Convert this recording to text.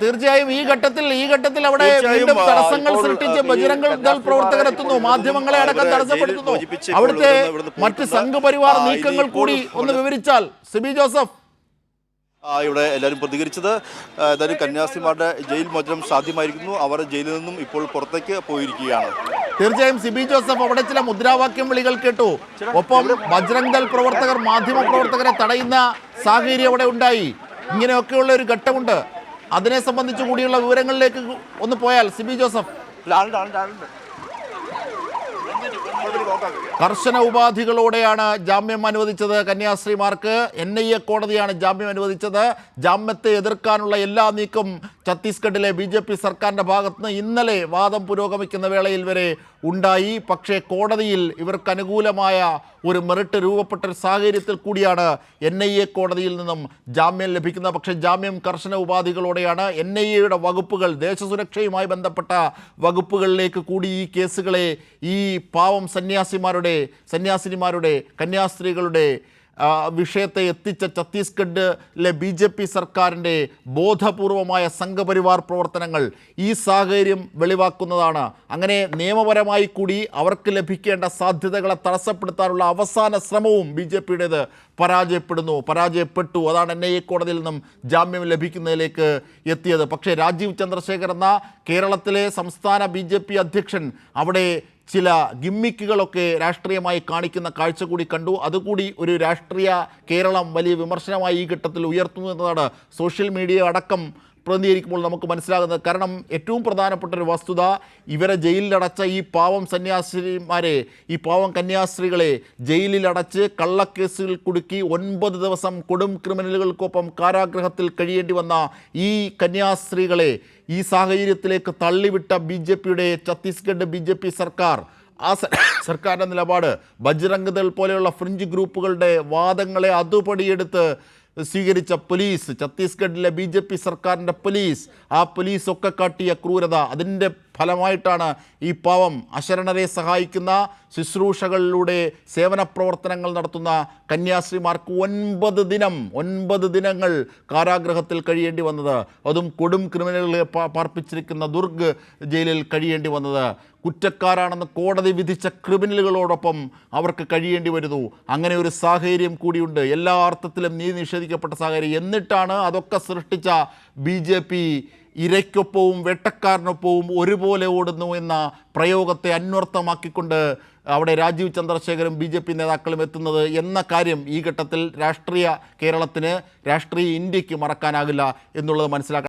തീർച്ചയായും ഈ ഘട്ടത്തിൽ അവിടെ വീണ്ടും തടസ്സങ്ങൾ സൃഷ്ടിച്ച് ബജരംഗ് ദൾ പ്രവർത്തകരെത്തുന്നു, മാധ്യമങ്ങളെ അടക്കം തടസ്സപ്പെടുത്തുന്നു. അവിടുത്തെ മറ്റ് സംഘപരിവാർ നീക്കങ്ങൾ കൂടി ഒന്ന് വിവരിച്ചാൽ സിബി ജോസഫ്. ഇവിടെ എല്ലാവരും പ്രതികരിച്ചത് ഏതായാലും കന്യാസ്ത്രീമാരുടെ ജയിൽ മോചനം സാധ്യമായിരിക്കുന്നു. അവർ ജയിലിൽ നിന്നും ഇപ്പോൾ പുറത്തേക്ക് പോയിരിക്കുകയാണ്. തീർച്ചയായും സിബി ജോസഫ് അവിടെ ചില മുദ്രാവാക്യം വിളികൾ കേട്ടു. ഒപ്പം ബജ്രംഗ് ദൾ പ്രവർത്തകർ മാധ്യമ പ്രവർത്തകരെ തടയുന്ന സാഹചര്യം അവിടെ ഉണ്ടായി. ഇങ്ങനെയൊക്കെയുള്ള ഒരു ഘട്ടമുണ്ട്. അതിനെ സംബന്ധിച്ചു കൂടിയുള്ള വിവരങ്ങളിലേക്ക് ഒന്ന് പോയാൽ സിബി ജോസഫ്. കർശന ഉപാധികളോടെയാണ് ജാമ്യം അനുവദിച്ചത് കന്യാസ്ത്രീമാർക്ക്. NIA കോടതിയാണ് ജാമ്യം അനുവദിച്ചത്. ജാമ്യത്തെ എതിർക്കാനുള്ള എല്ലാ നീക്കം ഛത്തീസ്ഗഡിലെ BJP സർക്കാരിൻ്റെ ഭാഗത്തുനിന്ന് ഇന്നലെ വാദം പുരോഗമിക്കുന്ന വേളയിൽ വരെ ഉണ്ടായി. പക്ഷേ കോടതിയിൽ ഇവർക്ക് അനുകൂലമായ ഒരു മെറിറ്റ് രൂപപ്പെട്ട ഒരു സാഹചര്യത്തിൽ കൂടിയാണ് NIA കോടതിയിൽ നിന്നും ജാമ്യം ലഭിക്കുന്നത്. പക്ഷേ ജാമ്യം കർശന ഉപാധികളോടെയാണ്. NIAയുടെ വകുപ്പുകൾ, ദേശസുരക്ഷയുമായി ബന്ധപ്പെട്ട വകുപ്പുകളിലേക്ക് കൂടി ഈ കേസുകളെ ഈ പാവം സന്യാസിനിമാരുടെ കന്യാസ്ത്രീകളുടെ വിഷയത്തെ എത്തിച്ച ഛത്തീസ്ഗഡിലെ BJP സർക്കാരിൻ്റെ ബോധപൂർവമായ സംഘപരിവാർ പ്രവർത്തനങ്ങൾ ഈ സാഹചര്യം വെളിവാക്കുന്നതാണ്. അങ്ങനെ നിയമപരമായി കൂടി അവർക്ക് ലഭിക്കേണ്ട സാധ്യതകളെ തടസ്സപ്പെടുത്താനുള്ള അവസാന ശ്രമവും BJPയുടേത് പരാജയപ്പെട്ടു. അതാണ് NIA കോടതിയിൽ നിന്നും ജാമ്യം ലഭിക്കുന്നതിലേക്ക് എത്തിയത്. പക്ഷേ രാജീവ് ചന്ദ്രശേഖർ എന്ന കേരളത്തിലെ സംസ്ഥാന BJP അധ്യക്ഷൻ അവിടെ ചില ഗിമ്മിക്കുകളൊക്കെ രാഷ്ട്രീയമായി കാണിക്കുന്ന കാഴ്ച കൂടി കണ്ടു. അതുകൂടി ഒരു രാഷ്ട്രീയ കേരളം വലിയ വിമർശനമായി ഈ ഘട്ടത്തിൽ ഉയർത്തുന്നു എന്നതാണ് സോഷ്യൽ മീഡിയ അടക്കം പ്രതിനിധീകരിക്കുമ്പോൾ നമുക്ക് മനസ്സിലാകുന്നത്. കാരണം ഏറ്റവും പ്രധാനപ്പെട്ട ഒരു വസ്തുത, ഇവരെ ജയിലിലടച്ച ഈ പാവം സന്യാസിമാരെ, ഈ പാവം കന്യാസ്ത്രീകളെ ജയിലിലടച്ച് കള്ളക്കേസുകൾ കുടുക്കി 9 ദിവസം കൊടും ക്രിമിനലുകൾക്കൊപ്പം കാരാഗൃഹത്തിൽ കഴിയേണ്ടി വന്ന ഈ കന്യാസ്ത്രീകളെ ഈ സാഹചര്യത്തിലേക്ക് തള്ളിവിട്ട BJPയുടെ ഛത്തീസ്ഗഡ് BJP സർക്കാർ, ആ സർക്കാരിൻ്റെ നിലപാട് ബജ്രംഗ് ദൾ പോലെയുള്ള ഫ്രിഞ്ച് ഗ്രൂപ്പുകളുടെ വാദങ്ങളെ അതുപടിയെടുത്ത് സ്വീകരിച്ച പോലീസ്, ഛത്തീസ്ഗഡിലെ BJP സർക്കാരിൻ്റെ പോലീസ്, ആ പോലീസൊക്കെ കാട്ടിയ ക്രൂരത, അതിൻ്റെ ഫലമായിട്ടാണ് ഈ പാവം അശരണരെ സഹായിക്കുന്ന ശുശ്രൂഷകളിലൂടെ സേവന പ്രവർത്തനങ്ങൾ നടത്തുന്ന കന്യാസ്ത്രീമാർക്ക് 9 ദിനങ്ങൾ കാരാഗൃഹത്തിൽ കഴിയേണ്ടി വന്നത്. അതും കൊടും ക്രിമിനലുകളെ പാർപ്പിച്ചിരിക്കുന്ന ദുർഗ് ജയിലിൽ കഴിയേണ്ടി വന്നത്. കുറ്റക്കാരാണെന്ന് കോടതി വിധിച്ച ക്രിമിനലുകളോടൊപ്പം അവർക്ക് കഴിയേണ്ടി വരുന്നു. അങ്ങനെ ഒരു സാഹചര്യം കൂടിയുണ്ട്. എല്ലാ അർത്ഥത്തിലും നീതി നിഷേധിക്കപ്പെട്ട സാഹചര്യം. എന്നിട്ടാണ് അതൊക്കെ സൃഷ്ടിച്ച BJP ഇരയ്ക്കൊപ്പവും വേട്ടക്കാരനൊപ്പവും ഒരുപോലെ ഓടുന്നു എന്ന പ്രയോഗത്തെ അന്വർത്ഥമാക്കിക്കൊണ്ട് അവിടെ രാജീവ് ചന്ദ്രശേഖരും BJP നേതാക്കളും എത്തുന്നത് എന്ന കാര്യം ഈ ഘട്ടത്തിൽ രാഷ്ട്രീയ കേരളത്തിന്, രാഷ്ട്രീയ ഇന്ത്യക്ക് മറക്കാനാകില്ല എന്നുള്ളത് മനസ്സിലാക്കണം.